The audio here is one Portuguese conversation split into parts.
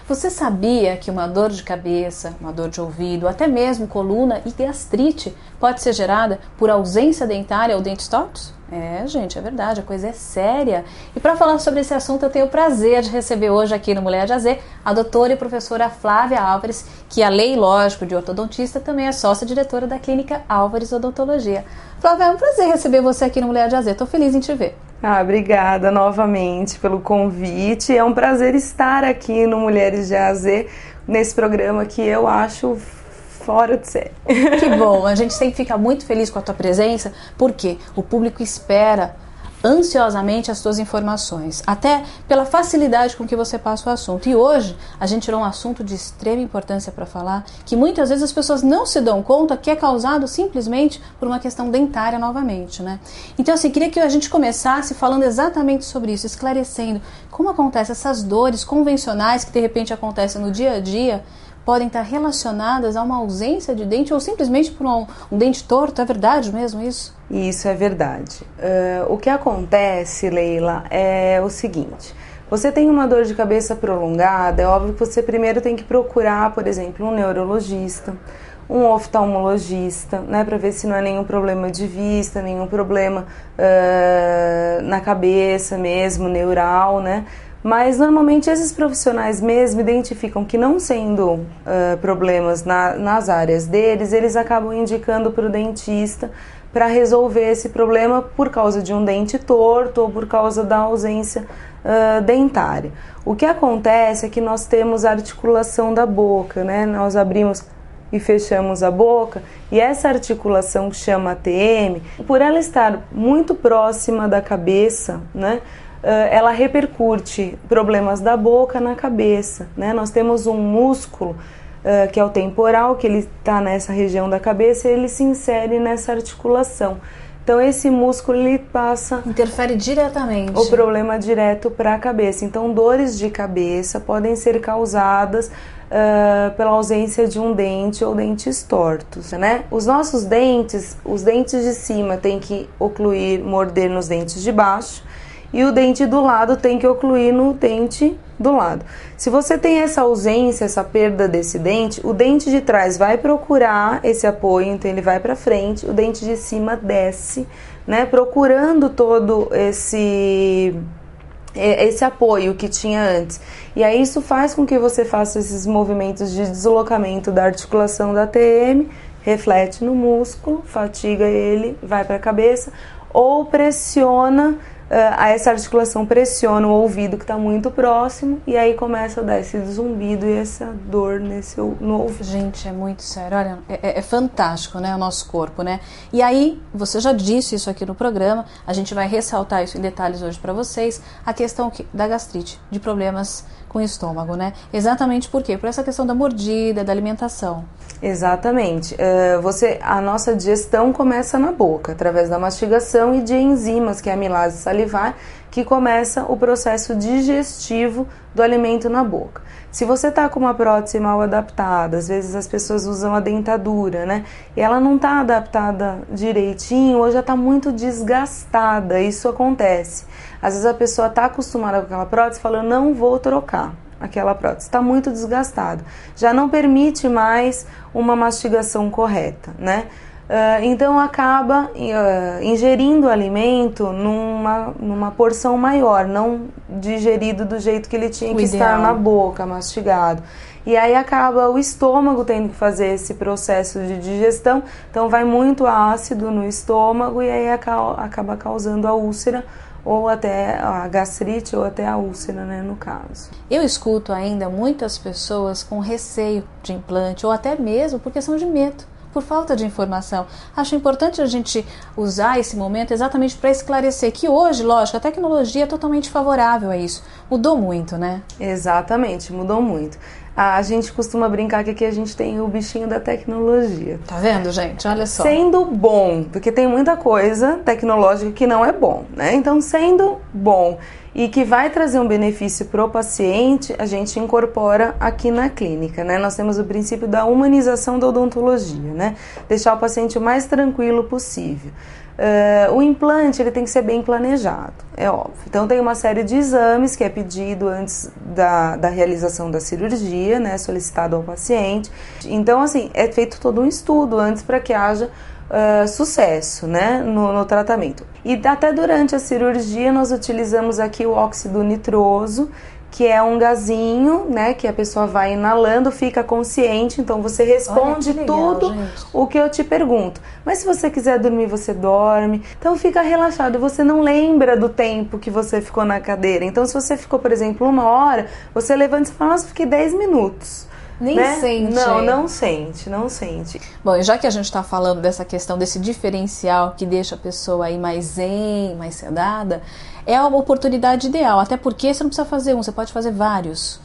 Você sabia que uma dor de cabeça, uma dor de ouvido, até mesmo coluna e gastrite pode ser gerada por ausência dentária ou dentes tortos? Gente, é verdade, a coisa é séria. E para falar sobre esse assunto, eu tenho o prazer de receber hoje aqui no Mulher de AZ a doutora e professora Flávia Álvares, que além, lógico, de ortodontista, também é sócia-diretora da Clínica Álvares Odontologia. Flávia, é um prazer receber você aqui no Mulher de AZ, estou feliz em te ver. Obrigada novamente pelo convite. É um prazer estar aqui no Mulheres de AZ, nesse programa que eu acho fora de série. Que bom, a gente sempre fica muito feliz com a tua presença, porque o público espera ansiosamente as tuas informações, até pela facilidade com que você passa o assunto. E hoje a gente tirou um assunto de extrema importância para falar, que muitas vezes as pessoas não se dão conta que é causado simplesmente por uma questão dentária novamente, né? Então assim, queria que a gente começasse falando exatamente sobre isso, esclarecendo como acontecem essas dores convencionais que de repente acontecem no dia a dia, podem estar relacionadas a uma ausência de dente ou simplesmente por um dente torto. É verdade mesmo isso? Isso é verdade. O que acontece, Leila, é o seguinte: você tem uma dor de cabeça prolongada, é óbvio que você primeiro tem que procurar, por exemplo, um neurologista, um oftalmologista, né, para ver se não é nenhum problema de vista, nenhum problema na cabeça mesmo, neural, né? Mas normalmente esses profissionais mesmo identificam que, não sendo problemas nas áreas deles, eles acabam indicando para o dentista para resolver esse problema por causa de um dente torto ou por causa da ausência dentária. O que acontece é que nós temos a articulação da boca, né? Nós abrimos e fechamos a boca, e essa articulação que chama ATM, por ela estar muito próxima da cabeça, né, ela repercute problemas da boca na cabeça, né? Nós temos um músculo que é o temporal, que ele está nessa região da cabeça e ele se insere nessa articulação. Então esse músculo ele interfere diretamente o problema direto para a cabeça. Então dores de cabeça podem ser causadas pela ausência de um dente ou dentes tortos, né? Os nossos dentes, os dentes de cima têm que ocluir, morder nos dentes de baixo, e o dente do lado tem que ocluir no dente do lado. Se você tem essa ausência, essa perda desse dente, o dente de trás vai procurar esse apoio, então ele vai para frente, o dente de cima desce, né, procurando todo esse apoio que tinha antes. E aí isso faz com que você faça esses movimentos de deslocamento da articulação da ATM, reflete no músculo, fatiga ele, vai para a cabeça, ou pressiona, essa articulação pressiona o ouvido que está muito próximo, e aí começa a dar esse zumbido e essa dor no ouvido. Gente, é muito sério, olha, é fantástico, né, o nosso corpo, né? E aí, você já disse isso aqui no programa, a gente vai ressaltar isso em detalhes hoje para vocês, a questão da gastrite, de problemas com o estômago, né? Exatamente por quê? Por essa questão da mordida, da alimentação. Exatamente. A nossa digestão começa na boca, através da mastigação e de enzimas, que é a amilase salivar, que começa o processo digestivo do alimento na boca. Se você está com uma prótese mal adaptada, às vezes as pessoas usam a dentadura, né? E ela não está adaptada direitinho ou já está muito desgastada, isso acontece. Às vezes a pessoa está acostumada com aquela prótese e fala, não vou trocar aquela prótese, está muito desgastada, já não permite mais uma mastigação correta, né? Então acaba ingerindo o alimento numa porção maior, não digerido do jeito que ele tinha que estar na boca, mastigado. E aí acaba o estômago tendo que fazer esse processo de digestão, então vai muito ácido no estômago e aí acaba causando a úlcera, ou até a gastrite, ou até a úlcera, né, no caso. Eu escuto ainda muitas pessoas com receio de implante, ou até mesmo por questão de medo, por falta de informação. Acho importante a gente usar esse momento exatamente para esclarecer que hoje, lógico, a tecnologia é totalmente favorável a isso. Mudou muito, né? Exatamente, mudou muito. A gente costuma brincar que aqui a gente tem o bichinho da tecnologia. Tá vendo, gente? Olha só. Sendo bom, porque tem muita coisa tecnológica que não é bom, né? Então, sendo bom e que vai trazer um benefício para o paciente, a gente incorpora aqui na clínica, né? Nós temos o princípio da humanização da odontologia, né? Deixar o paciente o mais tranquilo possível. O implante ele tem que ser bem planejado, é óbvio. Então tem uma série de exames que é pedido antes da realização da cirurgia, né, solicitado ao paciente. Então assim, é feito todo um estudo antes para que haja sucesso, né, no tratamento. E até durante a cirurgia nós utilizamos aqui o óxido nitroso, que é um gazinho, né, que a pessoa vai inalando, fica consciente, então você responde tudo o que eu te pergunto. Mas se você quiser dormir, você dorme. Então fica relaxado, você não lembra do tempo que você ficou na cadeira. Então se você ficou, por exemplo, 1 hora, você levanta e fala, nossa, fiquei 10 minutos. Nem sente. Não sente. Bom, e já que a gente está falando dessa questão, desse diferencial que deixa a pessoa aí mais zen, mais sedada, é a oportunidade ideal, até porque você não precisa fazer um, você pode fazer vários.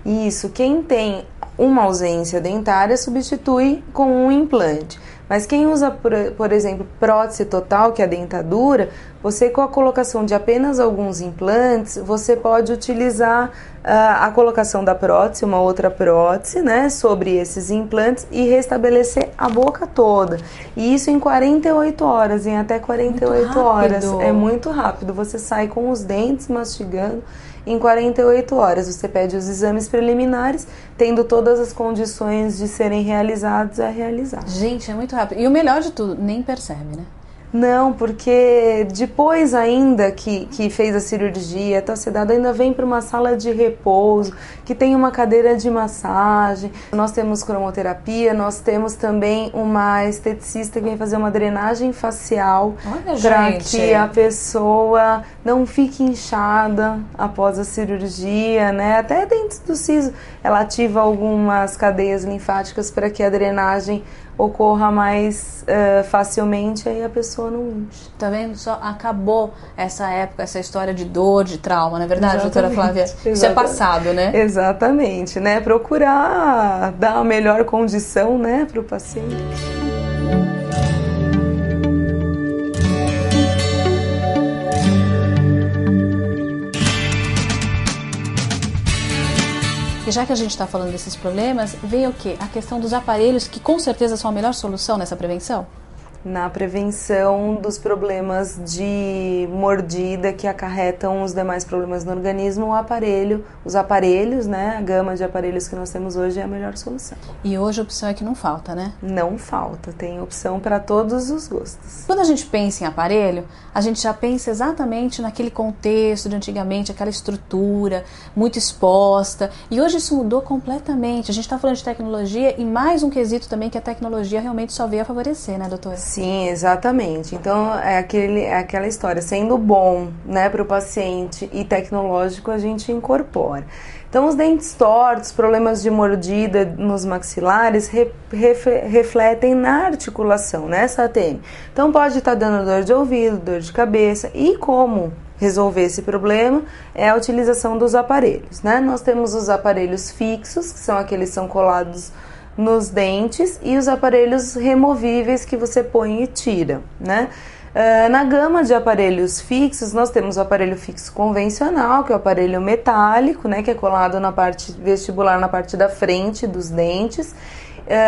Isso, quem tem uma ausência dentária substitui com um implante. Mas quem usa, por exemplo, prótese total, que é a dentadura, você com a colocação de apenas alguns implantes, você pode utilizar a colocação da prótese, uma outra prótese, né, sobre esses implantes e restabelecer a boca toda. E isso em 48 horas, em até 48 horas. É muito rápido. Você sai com os dentes mastigando. Em 48 horas você pede os exames preliminares, tendo todas as condições de serem realizados, é realizar. Gente, é muito rápido. E o melhor de tudo, nem percebe, né? Não, porque depois ainda que fez a cirurgia, está sedado, ainda vem para uma sala de repouso, que tem uma cadeira de massagem. Nós temos cromoterapia, nós temos também uma esteticista que vem fazer uma drenagem facial para que a pessoa não fique inchada após a cirurgia, né? Até dentro do siso, ela ativa algumas cadeias linfáticas para que a drenagem ocorra mais facilmente, aí a pessoa não incha. Tá vendo? Só acabou essa época, essa história de dor, de trauma, não é verdade, doutora Flávia? Isso é passado, né? Exatamente, né? Procurar dar a melhor condição, né, para o paciente. E já que a gente está falando desses problemas, vem o quê? A questão dos aparelhos, que com certeza são a melhor solução nessa prevenção? Na prevenção dos problemas de mordida que acarretam os demais problemas no organismo, os aparelhos, né, a gama de aparelhos que nós temos hoje é a melhor solução. E hoje a opção é que não falta, né? Não falta, tem opção para todos os gostos. Quando a gente pensa em aparelho, a gente já pensa exatamente naquele contexto de antigamente, aquela estrutura muito exposta, e hoje isso mudou completamente. A gente está falando de tecnologia e mais um quesito também que a tecnologia realmente só veio a favorecer, né, doutora? Sim, exatamente. Então, é aquela história, sendo bom, né, para o paciente e tecnológico, a gente incorpora. Então, os dentes tortos, problemas de mordida nos maxilares refletem na articulação, nessa ATM. Então, pode estar dando dor de ouvido, dor de cabeça. E como resolver esse problema é a utilização dos aparelhos, né? Nós temos os aparelhos fixos, que são aqueles que são colados nos dentes, e os aparelhos removíveis que você põe e tira, né? Na gama de aparelhos fixos, nós temos o aparelho fixo convencional, que é o aparelho metálico, né, que é colado na parte vestibular, na parte da frente dos dentes.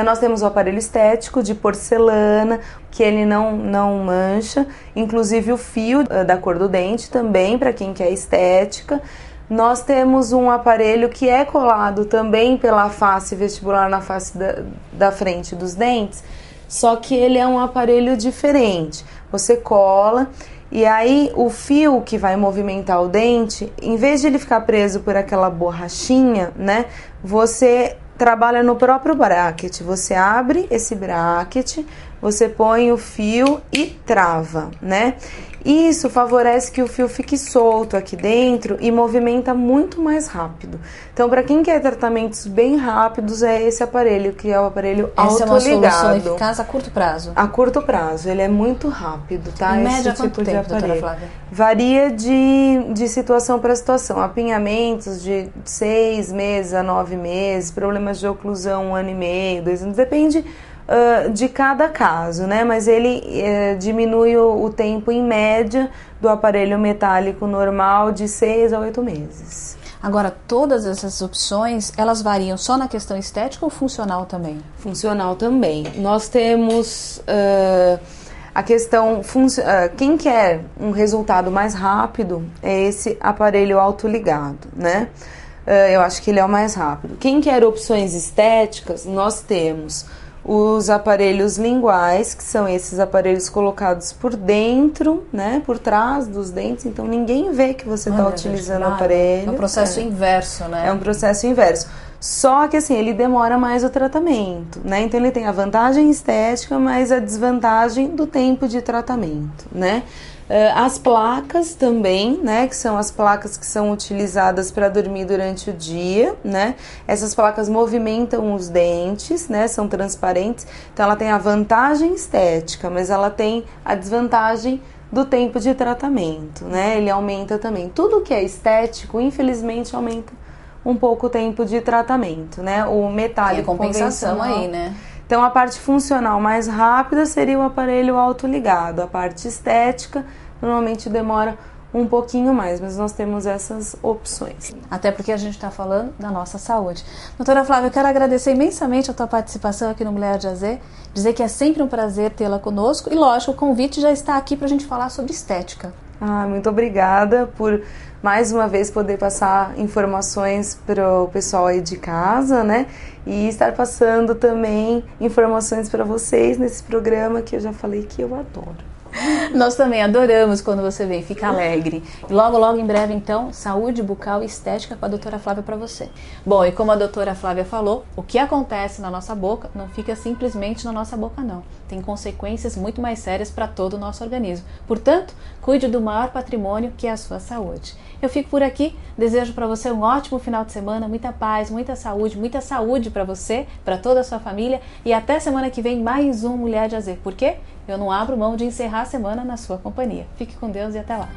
Nós temos o aparelho estético de porcelana, que ele não mancha, inclusive o fio da cor do dente também, para quem quer estética. Nós temos um aparelho que é colado também pela face vestibular, na face da frente dos dentes, só que ele é um aparelho diferente. Você cola e aí o fio que vai movimentar o dente, em vez de ele ficar preso por aquela borrachinha, né, você trabalha no próprio bracket. Você abre esse bracket, você põe o fio e trava, né? Isso favorece que o fio fique solto aqui dentro e movimenta muito mais rápido. Então, para quem quer tratamentos bem rápidos, é esse aparelho, que é o aparelho autoligado. Essa é uma solução eficaz a curto prazo? A curto prazo, ele é muito rápido, tá? Em média, quanto tempo, doutora Flávia? Varia de situação para situação. Apinhamentos de 6 meses a 9 meses, problemas de oclusão 1 ano e meio, 2 anos, depende de cada caso, né? Mas ele diminui o tempo em média do aparelho metálico normal de 6 a 8 meses. Agora, todas essas opções, elas variam só na questão estética ou funcional também? Funcional também. Nós temos A questão, quem quer um resultado mais rápido é esse aparelho autoligado, né? Eu acho que ele é o mais rápido. Quem quer opções estéticas, nós temos os aparelhos linguais, que são esses aparelhos colocados por dentro, né, por trás dos dentes, então ninguém vê que você está utilizando o aparelho. É um processo inverso, né? É um processo inverso. Só que assim, ele demora mais o tratamento, né? Então ele tem a vantagem estética, mas a desvantagem do tempo de tratamento, né? As placas também, né, que são as placas que são utilizadas para dormir durante o dia, né? Essas placas movimentam os dentes, né? São transparentes. Então ela tem a vantagem estética, mas ela tem a desvantagem do tempo de tratamento, né? Ele aumenta também. Tudo que é estético, infelizmente, aumenta um pouco o tempo de tratamento, né? O metálico, e a compensação aí, né? Então, a parte funcional mais rápida seria o aparelho autoligado. A parte estética normalmente demora um pouquinho mais, mas nós temos essas opções. Até porque a gente está falando da nossa saúde. Doutora Flávia, eu quero agradecer imensamente a tua participação aqui no Mulher de AZ, dizer que é sempre um prazer tê-la conosco e, lógico, o convite já está aqui para a gente falar sobre estética. Muito obrigada por mais uma vez poder passar informações para o pessoal aí de casa, né? E estar passando também informações para vocês nesse programa que eu já falei que eu adoro. Nós também adoramos quando você vem, fica alegre. E logo, logo em breve, então, saúde bucal e estética com a doutora Flávia para você. Bom, e como a doutora Flávia falou, o que acontece na nossa boca não fica simplesmente na nossa boca, não. Tem consequências muito mais sérias para todo o nosso organismo. Portanto, cuide do maior patrimônio que é a sua saúde. Eu fico por aqui, desejo para você um ótimo final de semana, muita paz, muita saúde para você, para toda a sua família e até semana que vem mais um Mulher de AZ. Por quê? Eu não abro mão de encerrar a semana na sua companhia. Fique com Deus e até lá.